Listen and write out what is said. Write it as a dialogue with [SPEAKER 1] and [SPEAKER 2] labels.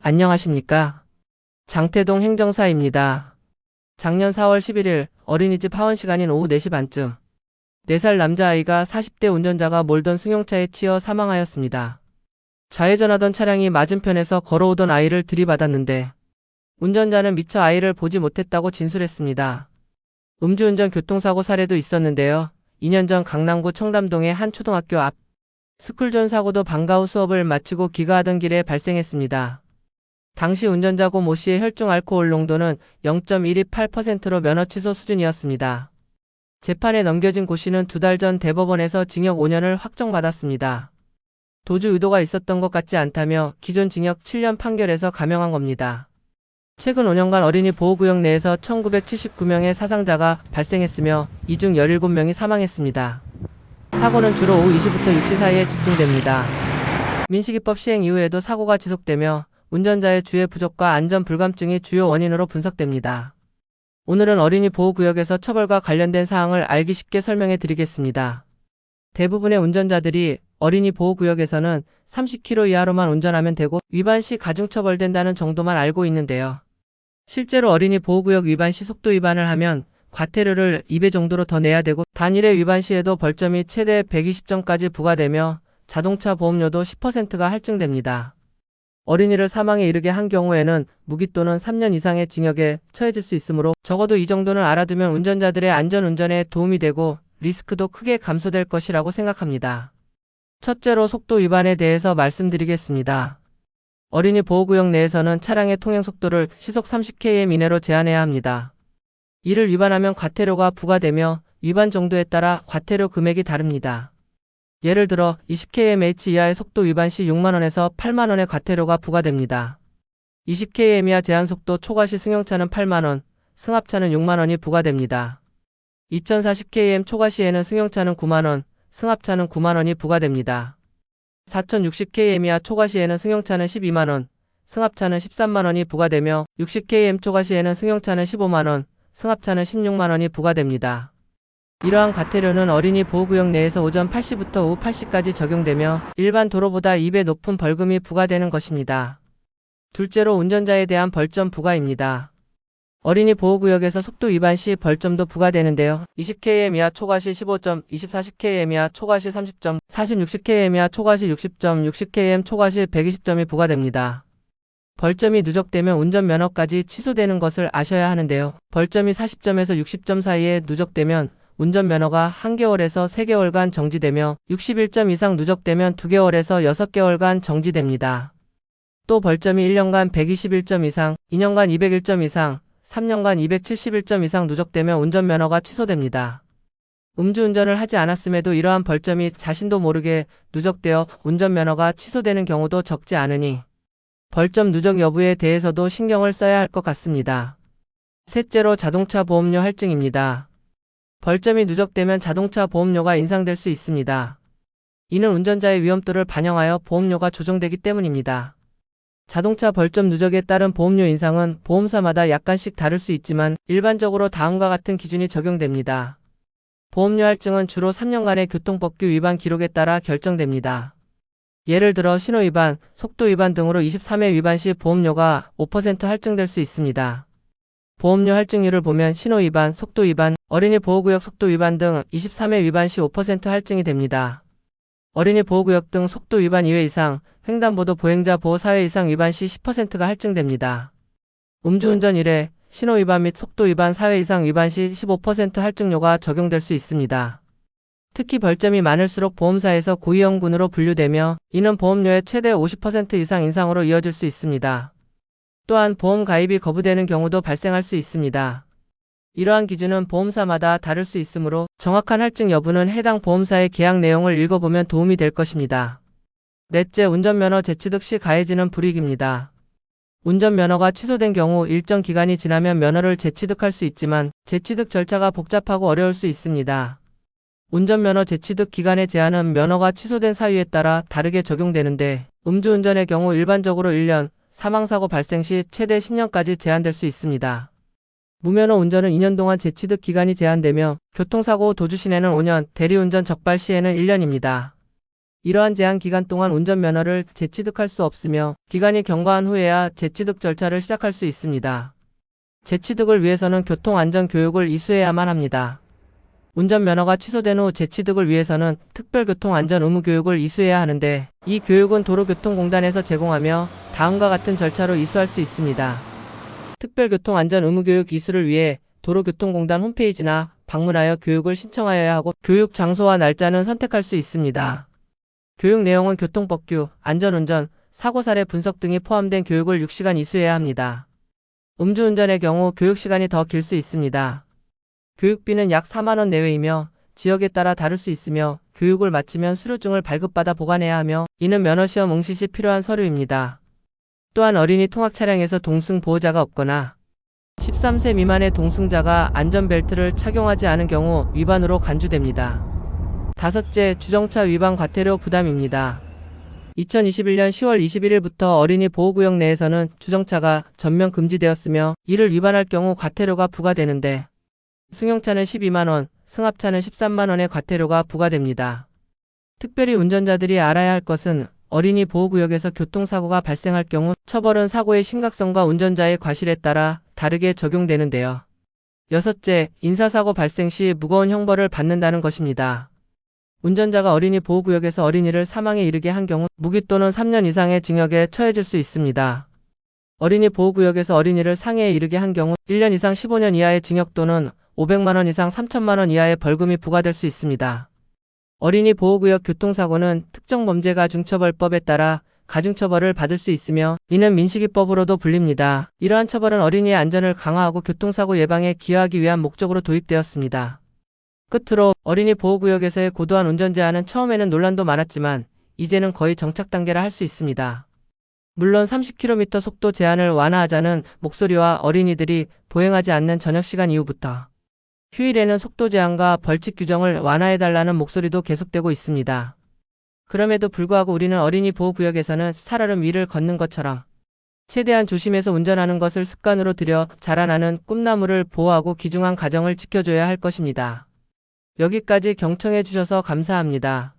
[SPEAKER 1] 안녕하십니까? 장태동 행정사입니다. 작년 4월 11일 어린이집 하원 시간인 오후 4시 반쯤 4살 남자아이가 40대 운전자가 몰던 승용차에 치여 사망하였습니다. 좌회전하던 차량이 맞은편에서 걸어오던 아이를 들이받았는데 운전자는 미처 아이를 보지 못했다고 진술했습니다. 음주운전 교통사고 사례도 있었는데요. 2년 전 강남구 청담동의 한 초등학교 앞 스쿨존 사고도 방과 후 수업을 마치고 귀가하던 길에 발생했습니다. 당시 운전자 고 모 씨의 혈중 알코올 농도는 0.128%로 면허 취소 수준이었습니다. 재판에 넘겨진 고 씨는 2달 전 대법원에서 징역 5년을 확정받았습니다. 도주 의도가 있었던 것 같지 않다며 기존 징역 7년 판결에서 감형한 겁니다. 최근 5년간 어린이 보호구역 내에서 1979명의 사상자가 발생했으며 이 중 17명이 사망했습니다. 사고는 주로 오후 2시부터 6시 사이에 집중됩니다. 민식이법 시행 이후에도 사고가 지속되며 운전자의 주의 부족과 안전 불감증이 주요 원인으로 분석됩니다. 오늘은 어린이 보호구역에서 처벌과 관련된 사항을 알기 쉽게 설명해 드리겠습니다. 대부분의 운전자들이 어린이 보호구역에서는 30km 이하로만 운전하면 되고 위반 시 가중처벌된다는 정도만 알고 있는데요. 실제로 어린이 보호구역 위반 시 속도 위반을 하면 과태료를 2배 정도로 더 내야 되고 단일회 위반 시에도 벌점이 최대 120점까지 부과되며 자동차 보험료도 10%가 할증됩니다. 어린이를 사망에 이르게 한 경우에는 무기 또는 3년 이상의 징역에 처해질 수 있으므로 적어도 이 정도는 알아두면 운전자들의 안전운전에 도움이 되고 리스크도 크게 감소될 것이라고 생각합니다. 첫째로 속도 위반에 대해서 말씀드리겠습니다. 어린이 보호구역 내에서는 차량의 통행속도를 시속 30km 이내로 제한해야 합니다. 이를 위반하면 과태료가 부과되며 위반 정도에 따라 과태료 금액이 다릅니다. 예를 들어 20km/h 이하의 속도 위반 시 6만원에서 8만원의 과태료가 부과됩니다. 20km 이하 제한속도 초과 시 승용차는 8만원, 승합차는 6만원이 부과됩니다. 2040km 초과 시에는 승용차는 9만원, 승합차는 9만원이 부과됩니다. 4060km 이하 초과 시에는 승용차는 12만원, 승합차는 13만원이 부과되며 60km 초과 시에는 승용차는 15만원, 승합차는 16만원이 부과됩니다. 이러한 과태료는 어린이 보호구역 내에서 오전 8시부터 오후 8시까지 적용되며 일반 도로보다 2배 높은 벌금이 부과되는 것입니다. 둘째로 운전자에 대한 벌점 부과입니다. 어린이 보호구역에서 속도 위반 시 벌점도 부과되는데요. 20km 이하 초과 시 15점, 24km 이하 초과 시 30점, 40-60km 이하 초과 시 60점, 60km 초과 시 120점이 부과됩니다. 벌점이 누적되면 운전면허까지 취소되는 것을 아셔야 하는데요. 벌점이 40점에서 60점 사이에 누적되면 운전면허가 1개월에서 3개월간 정지되며 61점 이상 누적되면 2개월에서 6개월간 정지됩니다. 또 벌점이 1년간 121점 이상, 2년간 201점 이상, 3년간 271점 이상 누적되면 운전면허가 취소됩니다. 음주운전을 하지 않았음에도 이러한 벌점이 자신도 모르게 누적되어 운전면허가 취소되는 경우도 적지 않으니 벌점 누적 여부에 대해서도 신경을 써야 할 것 같습니다. 셋째로 자동차 보험료 할증입니다. 벌점이 누적되면 자동차 보험료가 인상될 수 있습니다. 이는 운전자의 위험도를 반영하여 보험료가 조정되기 때문입니다. 자동차 벌점 누적에 따른 보험료 인상은 보험사마다 약간씩 다를 수 있지만 일반적으로 다음과 같은 기준이 적용됩니다. 보험료 할증은 주로 3년간의 교통법규 위반 기록에 따라 결정됩니다. 예를 들어 신호위반, 속도위반 등으로 23회 위반 시 보험료가 5% 할증될 수 있습니다. 보험료 할증률을 보면 신호위반, 속도위반, 어린이 보호구역 속도위반 등 23회 위반 시 5% 할증이 됩니다. 어린이 보호구역 등 속도위반 2회 이상, 횡단보도 보행자 보호 4회 이상 위반 시 10%가 할증됩니다. 음주운전 1회, 신호위반 및 속도위반 4회 이상 위반 시 15% 할증료가 적용될 수 있습니다. 특히 벌점이 많을수록 보험사에서 고위험군으로 분류되며 이는 보험료의 최대 50% 이상 인상으로 이어질 수 있습니다. 또한 보험 가입이 거부되는 경우도 발생할 수 있습니다. 이러한 기준은 보험사마다 다를 수 있으므로 정확한 할증 여부는 해당 보험사의 계약 내용을 읽어보면 도움이 될 것입니다. 넷째, 운전면허 재취득 시 가해지는 불이익입니다. 운전면허가 취소된 경우 일정 기간이 지나면 면허를 재취득할 수 있지만 재취득 절차가 복잡하고 어려울 수 있습니다. 운전면허 재취득 기간의 제한은 면허가 취소된 사유에 따라 다르게 적용되는데 음주운전의 경우 일반적으로 1년, 사망사고 발생 시 최대 10년까지 제한될 수 있습니다. 무면허 운전은 2년 동안 재취득 기간이 제한되며 교통사고 후 도주 시에는 5년, 대리운전 적발 시에는 1년입니다. 이러한 제한 기간 동안 운전면허를 재취득할 수 없으며 기간이 경과한 후에야 재취득 절차를 시작할 수 있습니다. 재취득을 위해서는 교통안전교육을 이수해야만 합니다. 운전면허가 취소된 후 재취득을 위해서는 특별교통안전의무교육을 이수해야 하는데 이 교육은 도로교통공단에서 제공하며 다음과 같은 절차로 이수할 수 있습니다. 특별교통안전의무교육 이수를 위해 도로교통공단 홈페이지나 방문하여 교육을 신청하여야 하고 교육 장소와 날짜는 선택할 수 있습니다. 교육 내용은 교통법규, 안전운전, 사고사례 분석 등이 포함된 교육을 6시간 이수해야 합니다. 음주운전의 경우 교육시간이 더 길 수 있습니다. 교육비는 약 4만 원 내외이며 지역에 따라 다를 수 있으며 교육을 마치면 수료증을 발급받아 보관해야 하며 이는 면허시험 응시 시 필요한 서류입니다. 또한 어린이 통학 차량에서 동승 보호자가 없거나 13세 미만의 동승자가 안전벨트를 착용하지 않은 경우 위반으로 간주됩니다. 다섯째, 주정차 위반 과태료 부담입니다. 2021년 10월 21일부터 어린이 보호구역 내에서는 주정차가 전면 금지되었으며 이를 위반할 경우 과태료가 부과되는데 승용차는 12만 원, 승합차는 13만 원의 과태료가 부과됩니다. 특별히 운전자들이 알아야 할 것은 어린이 보호구역에서 교통사고가 발생할 경우 처벌은 사고의 심각성과 운전자의 과실에 따라 다르게 적용되는데요. 여섯째, 인사사고 발생 시 무거운 형벌을 받는다는 것입니다. 운전자가 어린이 보호구역에서 어린이를 사망에 이르게 한 경우 무기 또는 3년 이상의 징역에 처해질 수 있습니다. 어린이 보호구역에서 어린이를 상해에 이르게 한 경우 1년 이상 15년 이하의 징역 또는 500만 원 이상 3천만 원 이하의 벌금이 부과될 수 있습니다. 어린이 보호구역 교통사고는 특정범죄가 중처벌법에 따라 가중처벌을 받을 수 있으며 이는 민식이법으로도 불립니다. 이러한 처벌은 어린이의 안전을 강화하고 교통사고 예방에 기여하기 위한 목적으로 도입되었습니다. 끝으로 어린이 보호구역에서의 고도한 운전 제한은 처음에는 논란도 많았지만 이제는 거의 정착 단계라 할 수 있습니다. 물론 30km 속도 제한을 완화하자는 목소리와 어린이들이 보행하지 않는 저녁시간 이후부터 휴일에는 속도 제한과 벌칙 규정을 완화해달라는 목소리도 계속되고 있습니다. 그럼에도 불구하고 우리는 어린이 보호구역에서는 살얼음 위를 걷는 것처럼 최대한 조심해서 운전하는 것을 습관으로 들여 자라나는 꿈나무를 보호하고 귀중한 가정을 지켜줘야 할 것입니다. 여기까지 경청해 주셔서 감사합니다.